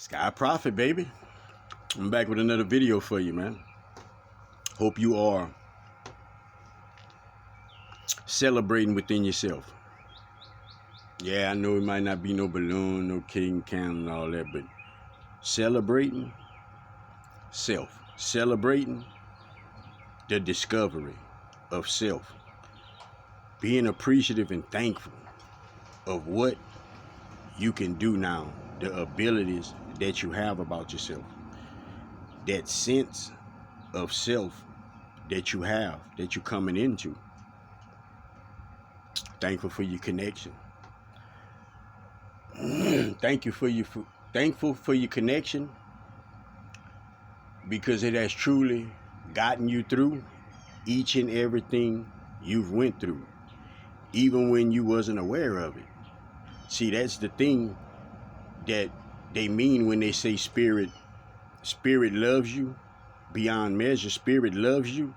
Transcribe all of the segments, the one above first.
Sky Prophet, baby. I'm back with another video for you, man. Hope you are celebrating within yourself. Yeah, I know it might not be no balloon, no king cam and all that, but celebrating self. Celebrating the discovery of self. Being appreciative and thankful of what you can do now, the abilities that you have about yourself. That sense of self that you have, that you're coming into. Thankful for your connection. Thankful for your connection because it has truly gotten you through each and everything you've went through, even when you wasn't aware of it. See, that's the thing that they mean when they say spirit loves you beyond measure. Spirit loves you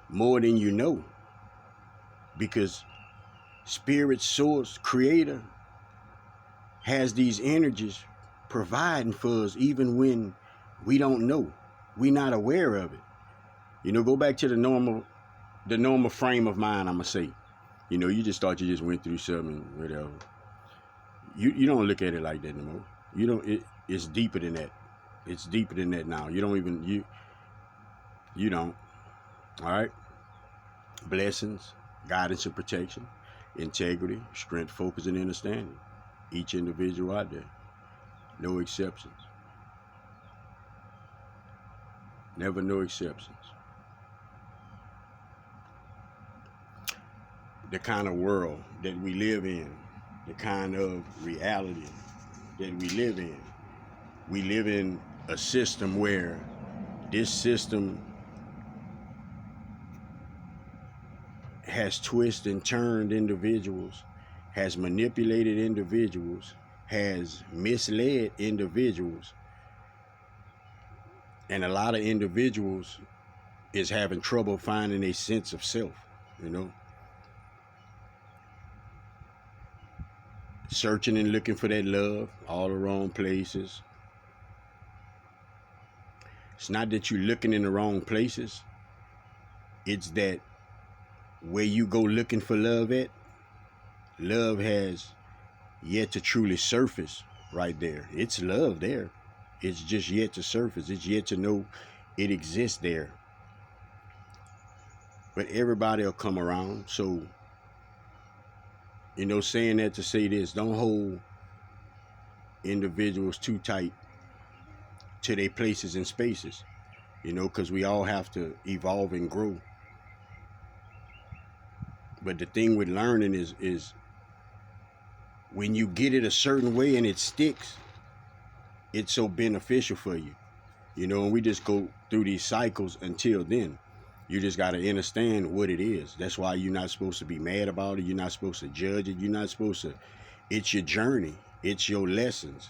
more than you know, because spirit source creator has these energies providing for us even when we don't know, we're not aware of it. You know, go back to the normal frame of mind. I'm gonna say, you know, you just thought you just went through something, whatever. You don't look at it like that no more. You don't. It's deeper than that. It's deeper than that now. You don't even you don't. All right. Blessings, guidance and protection, integrity, strength, focus, and understanding. Each individual out there, no exceptions. Never no exceptions. The kind of world that we live in, the kind of reality that we live in a system where this system has twisted and turned individuals, has manipulated individuals, has misled individuals, and a lot of individuals is having trouble finding a sense of self, you know. Searching and looking for that love, all the wrong places. It's not that you're looking in the wrong places. It's that where you go looking for love at, love has yet to truly surface right there. It's love there. It's just yet to surface. It's yet to know it exists there. But everybody will come around. So, you know, saying that to say this, don't hold individuals too tight to their places and spaces, you know, because we all have to evolve and grow. But the thing with learning is when you get it a certain way and it sticks, it's so beneficial for you, you know. And we just go through these cycles until then. You just got to understand what it is. That's why you're not supposed to be mad about it. You're not supposed to judge it. You're not supposed to. It's your journey. It's your lessons.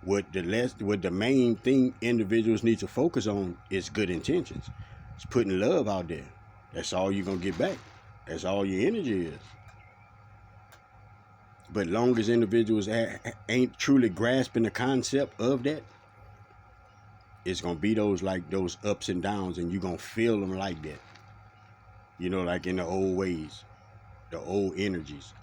What the main thing individuals need to focus on is good intentions. It's putting love out there. That's all you're going to get back. That's all your energy is. But long as individuals ain't truly grasping the concept of that, it's going to be those ups and downs, and you're going to feel them like that. You know, like in the old ways, the old energies.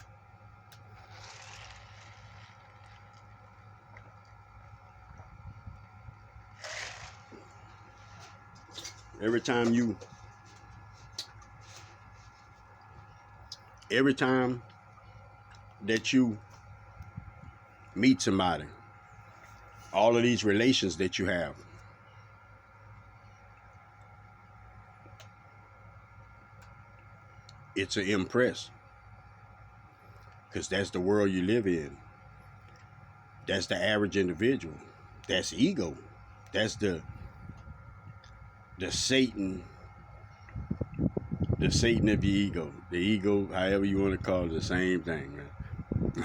Every time that you meet somebody, all of these relations that you have, it's an impress, because that's the world you live in. That's the average individual. That's ego. That's the Satan of your ego. The ego, however you want to call it, the same thing, man.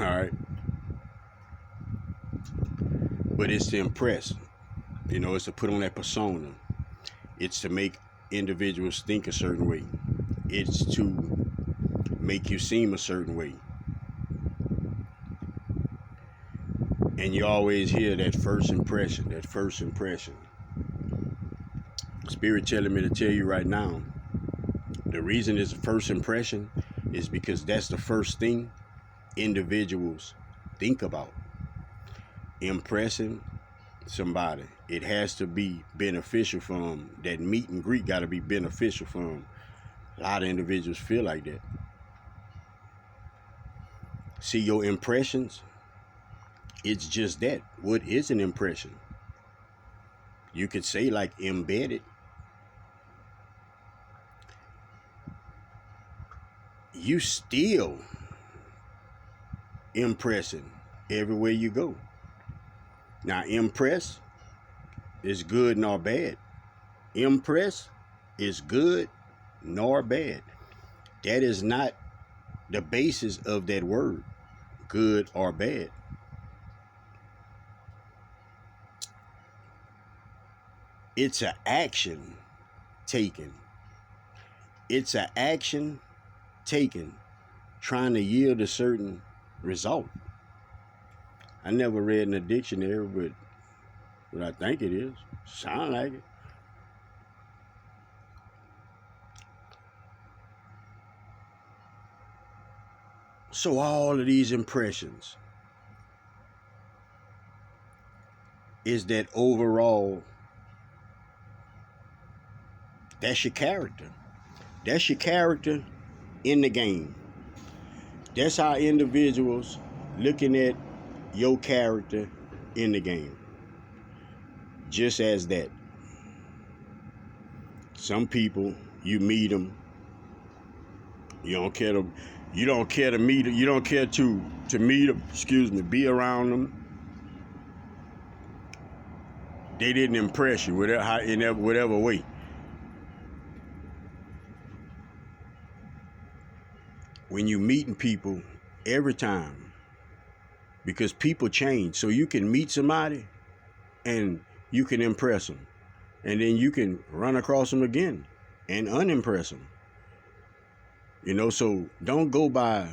All right. But it's to impress. You know, it's to put on that persona. It's to make individuals think a certain way. It's to make you seem a certain way. And you always hear that first impression, that first impression. Spirit telling me to tell you right now, the reason it's a first impression is because that's the first thing individuals think about. Impressing somebody. It has to be beneficial for them. That meet and greet got to be beneficial for them. A lot of individuals feel like that. See, your impressions, it's just that. What is an impression? You could say like embedded. You still impressing everywhere you go. Now, impress is good nor bad. Impress is good nor bad. That is not the basis of that word, good or bad. It's an action taken. It's an action taken trying to yield a certain result. I never read in a dictionary, but I think it is. Sound like it. So all of these impressions is that overall, that's your character. That's your character in the game. That's how individuals looking at your character in the game. Just as that. Some people, you meet them, you don't care to meet them, you don't care to meet them, be around them. They didn't impress you in whatever way. When you meeting people every time, because people change, so you can meet somebody and you can impress them, and then you can run across them again and unimpress them. You know, so don't go by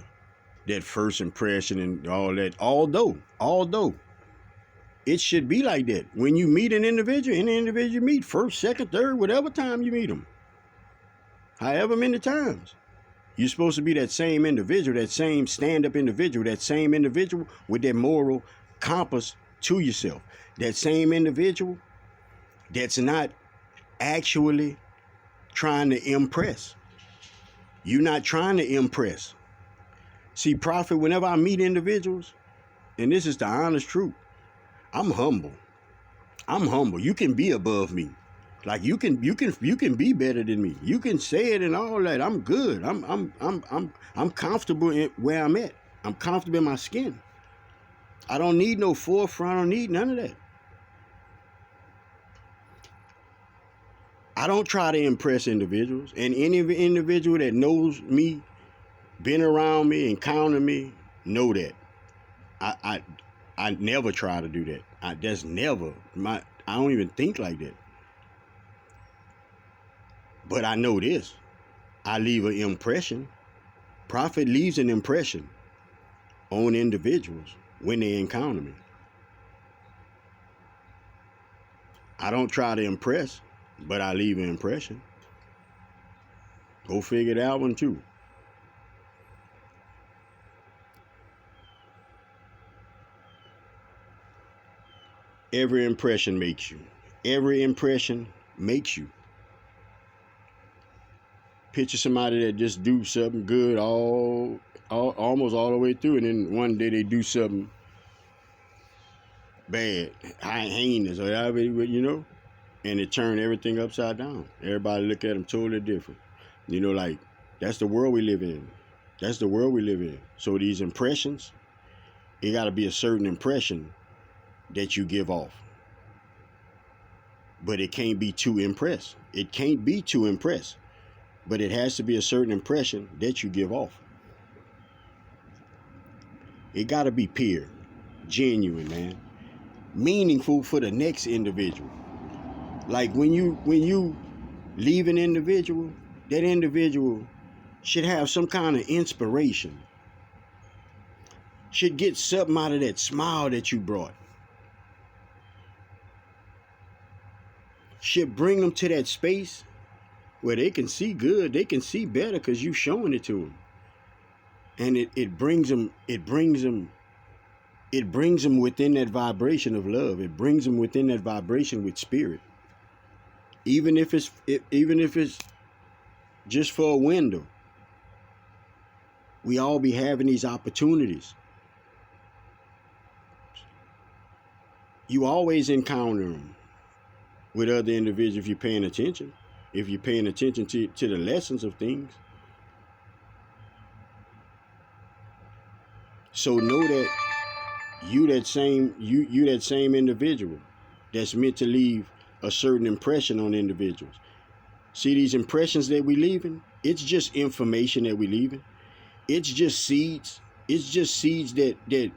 that first impression and all that. Although it should be like that. When you meet an individual, any individual you meet, first, second, third, whatever time you meet them, however many times, you're supposed to be that same individual, that same stand-up individual, that same individual with that moral compass to yourself. That same individual that's not actually trying to impress. You're not trying to impress. See, Prophet, whenever I meet individuals, and this is the honest truth, I'm humble. I'm humble. You can be above me. Like you can be better than me. You can say it and all that. I'm good. I'm comfortable in where I'm at. I'm comfortable in my skin. I don't need no forefront. I don't need none of that. I don't try to impress individuals, and any individual that knows me, been around me, encountered me, know that. I never try to do that. I don't even think like that. But I know this. I leave an impression. Prophet leaves an impression on individuals when they encounter me. I don't try to impress, but I leave an impression. Go figure that one too. Every impression makes you. Every impression makes you. Picture somebody that just do something good almost all the way through, and then one day they do something bad, heinous, or whatever, you know, and it turned everything upside down. Everybody look at them totally different. You know, like, that's the world we live in. That's the world we live in. So these impressions, it got to be a certain impression that you give off. But it can't be too impressed. It can't be too impressed. But it has to be a certain impression that you give off. It got to be pure, genuine, man. Meaningful for the next individual. Like when you leave an individual, that individual should have some kind of inspiration. Should get something out of that smile that you brought. should bring them to that space where they can see good, they can see better because you showing it to them. And it brings them within that vibration of love. It brings them within that vibration with spirit. Even if it's just for a window. We all be having these opportunities. You always encounter them with other individuals if you're paying attention. If you're paying attention to the lessons of things. So know that you that same individual that's meant to leave a certain impression on individuals. See these impressions that we leaving? It's just information that we leaving. It's just seeds. It's just seeds that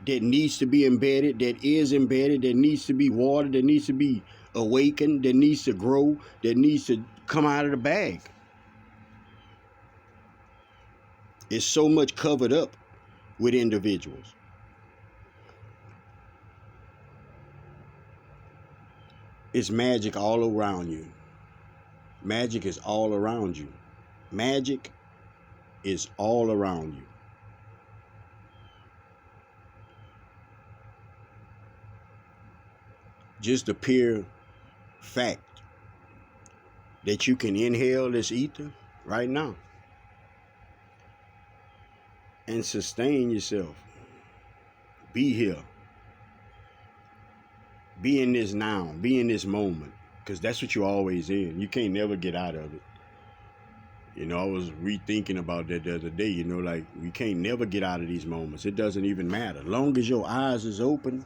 needs to be embedded, that is embedded, that needs to be watered, that needs to be awakened, that needs to grow, that needs to come out of the bag. It's so much covered up with individuals. It's magic all around you. Magic is all around you. Magic is all around you. Just the pure fact that you can inhale this ether right now and sustain yourself. Be here. Be in this now. Be in this moment. Because that's what you're always in. You can't never get out of it. You know, I was rethinking about that the other day. You know, like, we can't never get out of these moments. It doesn't even matter. Long as your eyes is open,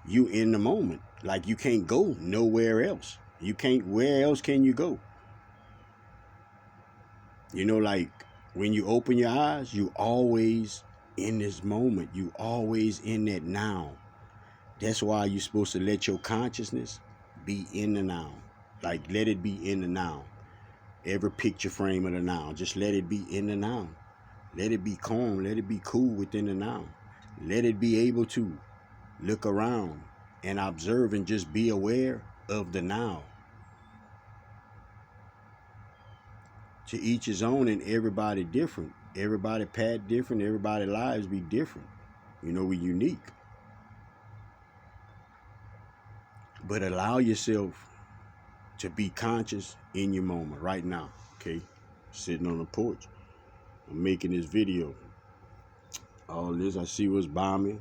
you in the moment. Like, you can't go nowhere else. You can't, where else can you go? You know, like, when you open your eyes, you always in this moment. You always in that now. That's why you're supposed to let your consciousness be in the now. Like, let it be in the now. Every picture frame of the now. Just let it be in the now. Let it be calm. Let it be cool within the now. Let it be able to look around and observe and just be aware of the now. To each his own, and everybody different. Everybody path different. Everybody lives be different. You know, we unique. But allow yourself to be conscious in your moment right now. Okay, sitting on the porch, I'm making this video. All this, I see what's bombing,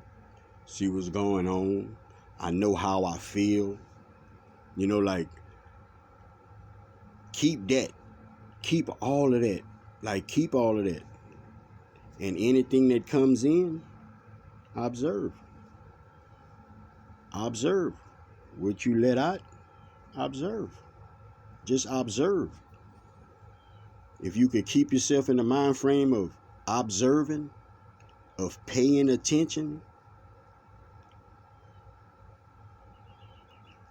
see what's going on. I know how I feel. You know, like, keep that. Keep all of that. Like, keep all of that. And anything that comes in, observe. Observe. What you let out, observe. Just observe. If you could keep yourself in the mind frame of observing, of paying attention,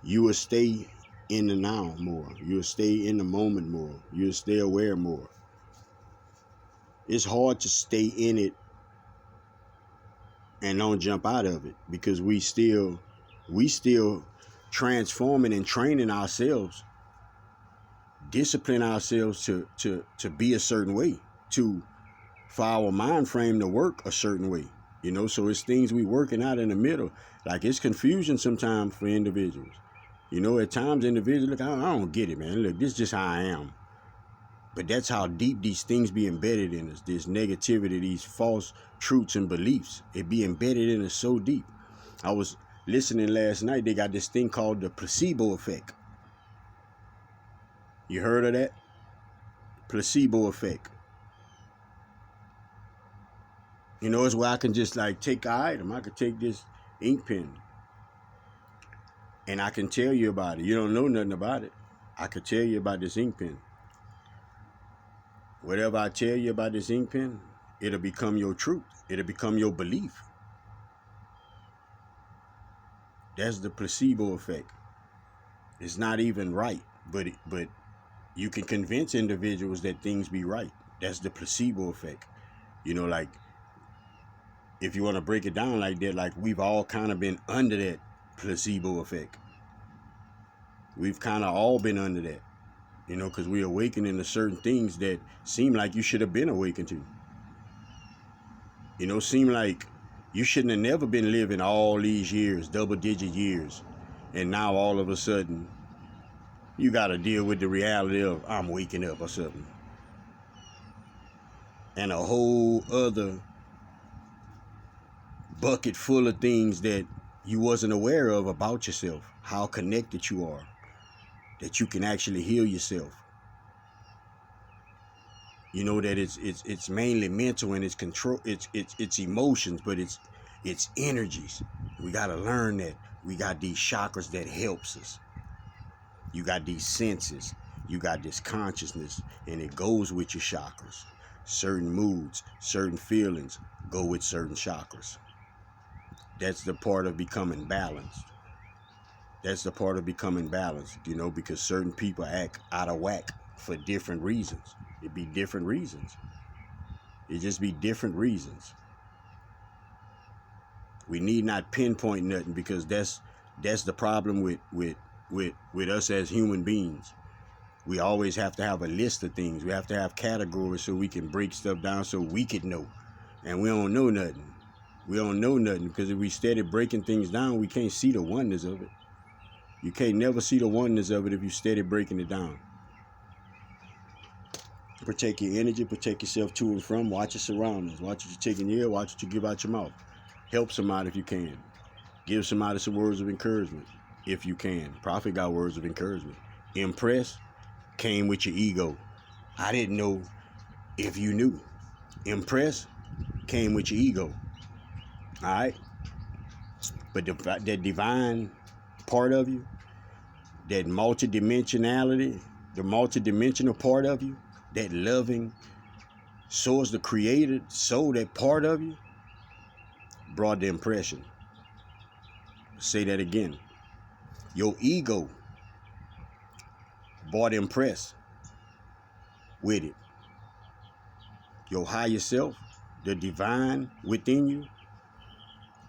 you will stay in the now more. You'll stay in the moment more. You'll stay aware more. It's hard to stay in it and don't jump out of it, because we still transforming and training ourselves, discipline ourselves to be a certain way, for our mind frame to work a certain way. You know, so it's things we working out in the middle. Like, it's confusion sometimes for individuals. You know, at times individuals look, I don't get it, man. Look, this is just how I am. But that's how deep these things be embedded in us. This negativity, these false truths and beliefs. It be embedded in us so deep. I was listening last night. They got this thing called the placebo effect. You heard of that? Placebo effect. You know, it's where I can just, like, take an item. I could take this ink pen and I can tell you about it. You don't know nothing about it. I could tell you about this ink pen. Whatever I tell you about this ink pen, it'll become your truth. It'll become your belief. That's the placebo effect. It's not even right, but you can convince individuals that things be right. That's the placebo effect. You know, like, if you want to break it down like that, like, we've all kind of been under that placebo effect. We've kind of all been under that, you know, because we're awakening to certain things that seem like you should have been awakened to. You know, seem like you shouldn't have never been living all these years, double-digit years, and now all of a sudden you got to deal with the reality of I'm waking up or something, and a whole other bucket full of things that you wasn't aware of about yourself, how connected you are, that you can actually heal yourself. You know that it's mainly mental, and it's control, it's emotions, but it's energies. We got to learn that we got these chakras that helps us. You got these senses, you got this consciousness, and it goes with your chakras. Certain moods, certain feelings go with certain chakras. That's the part of becoming balanced. That's the part of becoming balanced, you know, because certain people act out of whack for different reasons. It be different reasons. It just be different reasons. We need not pinpoint nothing, because that's the problem with us as human beings. We always have to have a list of things. We have to have categories so we can break stuff down so we can know. And we don't know nothing. We don't know nothing, because if we steady breaking things down, we can't see the oneness of it. You can't never see the oneness of it if you steady breaking it down. Protect your energy, protect yourself to and from. Watch your surroundings. Watch what you take in your ear, watch what you give out your mouth. Help somebody if you can. Give somebody some words of encouragement if you can. Prophet got words of encouragement. Impress came with your ego. I didn't know if you knew. Impress came with your ego. Alright? But that divine part of you, that multidimensionality, the multidimensional part of you, that loving source, the created soul, that part of you, brought the impression. Say that again. Your ego brought impress with it. Your higher self, the divine within you,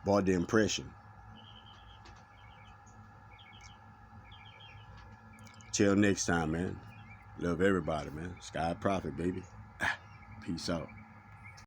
brought the impression. Till next time, man. Love everybody, man. Sky Prophet, baby. Peace out.